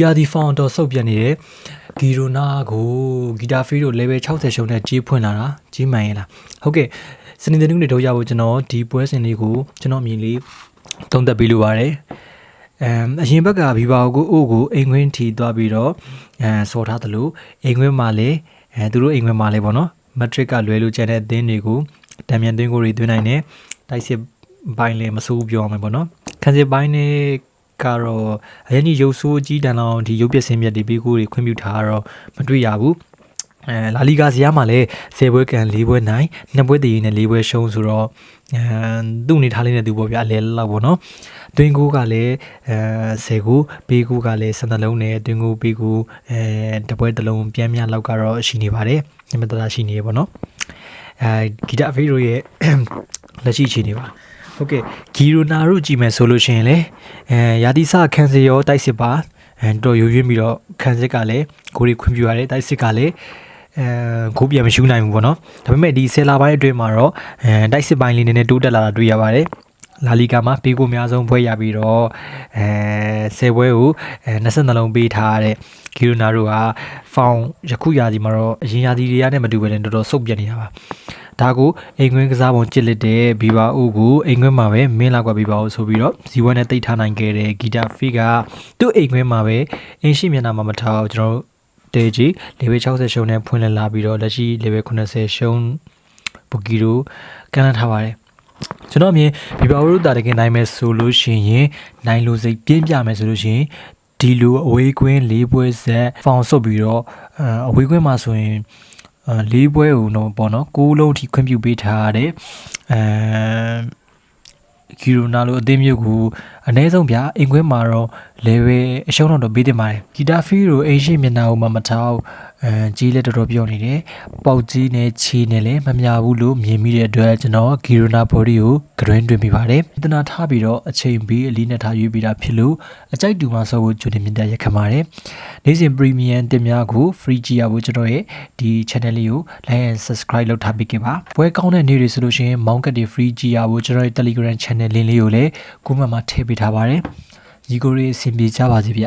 ရာဒီဖောင်တော်ဆုတ်ပြန်နေတဲ့ဂီရိုနာကိုဂီတာဖီတို့ level 60ရှုံးနဲ့ကြီးဖွင့်လာတာကြီးမှန်ရဲ့လားဟုတ်ကဲ့စနေနေ့နေ့တို့ရဖို့ကျွန်တော်ဒီပွဲစဉ်လေးကိုကျွန်တော်မြင်လေးသုံးသပ်ပေးလိုပါတယ်အရင်ဘက်ကဘီဘာကိုအိုးကိုအိမ်ခွင်းထီသွားပြီးတော့စော်ထားသလိုအိမ်ခွင်းမှာလည်းသူတို့အိမ်ခွင်းမှာလည်းပေါ့နော်မက်ထရစ်ကလွယ်လို့ကျန်တဲ့အသင်းတွေကိုတံမြန်သွင်းကိုတွေသွင်းနိုင်တယ်တိုက်စစ်ပိုင်းလည်းမစိုးပြောအောင်ပေါ့နော်ခံစစ်ပိုင်းနဲ့ကတော့အရင်ကြီးရုပ်ဆိုးကြီးတန်အောင်ဒီရုပ်ပြစင်းမြတ်တွေပေးကိုတွေခွင့်ပြုထားတော့မတွေ့ရဘူးလာလီဂါဇီယာမှာလည်း10ပွဲကန်4ပွဲနိုင်2ပွဲတည်ရင်လည်း4ပွဲရှုံးဆိုတော့သူ့အနေထားလေးနဲ့သူပေါ့ဗျာအလဲလောက်ပေါ့နော်တွင်းကိုကလည်း10ကိုပေးကိုကလည်း12လုံးနဲ့တွင်းကိုပေးကိုတပွဲတစ်လုံးပြန်မြလောက်ကတော့ရှိနေပါတယ်ညမတတာရှိနေရပေါ့နော်ဂီတာဖေးတို့ရဲ့လက်ရှိအခြေအနေပါဟုတ်ကဲ့ဂီရိုနာတို့ကြည့်မယ်ဆိုလို့ရှိရင်လေရာသီစခန်းစရောတိုက်စစ်ပါတော်ရွရွပြီးတော့ခန်းစစ်ကလည်းကိုရီခွင့်ပြုရတယ်တိုက်စစ်ကလည်းကိုပြန်မရှူနိုင်ဘူးပေါ့နော်ဒါပေမဲ့ဒီဆယ်လာပိုင်းအတွင်းမှာတော့တိုက်စစ်ပိုင်းလေးနည်းနည်းတိုးတက်လာတာတွေ့ရပါတယ်လာလီဂါမှာပေးကိုအများဆုံးပွဲရပြီးတော့10ပွဲကို22လုံးပေးထားတဲ့ဂီရိုနာတို့ကဖောင်ယခုရာသီမှာတော့အရင်ရာသီတွေကနဲ့မတူဘဲနဲ့တော်တော်စုပ်ပြတ်နေတာပါဒါကိုအိမ်ခွင်းကစားပုံကြစ်လက်တဲ့ဘီဘာအိုကိုအိမ်ခွင်းမှာပဲမင်းလာကွာဘီဘာအိုဆိုပြီးတော့ဇီဝနဲ့တိတ်ထားနိုင်ခဲ့တဲ့ဂီတာဖီကသူ့အိမ်ခွင်းမှာပဲအင်းရှိမျက်နှာမှာမထားကျွန်တော်တေဂျီ level 60ရှုံးနဲ့ဖွင့်လာပြီးတော့လက်ရှိ level 80ရှုံးပူကီရိုကန်လာထားပါတယ်ကျွန်တော်အမြင်ဘီဘာအိုတို့တာတကယ်နိုင်မယ်ဆိုလို့ရှိရင်နိုင်လို့စိတ်ပြင်းပြမယ်ဆိုလို့ရှိရင်ဒီလိုအဝေးကွင်း၄ပွဲဆက်ဖောင်ဆုပ်ပြီးတော့အဝေးကွင်းမှာဆိုရင်၄ပွဲကိုတော့ပေါ့နော်၉လုံးထိခွင့်ပြုပေးထားတဲ့ဂီရိုနာလိုအသင်းမျိုးကိုအနည်းဆုံးဗျာအိမ်ခွင်းမှာတော့ level အရှုံးတော့ပေးတင်ပါတယ်ဂီတာဖီကိုအိမ်ရှိမျက်နှာကိုမထောက်ကြီးလက်တော်တော်ပြောနေတယ်ပေါက်ကြီးနဲ့ချီနဲ့လည်းမမြဘူးလို့မြင်မိတဲ့အတွက်ကျွန်တော်ဂီရိုနာဘော်ဒီကိုဂရင်းတွင်မိပါတယ်တနာထားပြီးတော့အချိန်ပေးအလေးနဲ့ထားရွေးပြီးတာဖြစ်လို့အကြိုက်တူမှဆော့ဖို့ကြိုတင်မြင်တရခံပါတယ်နေ့စဉ် premium တင်များကို free ကြည့်ရဖို့ကျွန်တော်ရဲ့ဒီ channel လေးကို like and subscribe လုပ်ထားပေးခဲ့ပါပွဲကောင်းတဲ့နေ့တွေဆိုလို့ရှိရင်မောင်းကတ်တွေ free ကြည့်ရဖို့ကျွန်တော်ရဲ့ Telegram channel လင်းလေးကိုလည်းကိုမှထည့်ပေးထားပါတယ်ညီကိုတွေအဆင်ပြေကြပါစေဗျ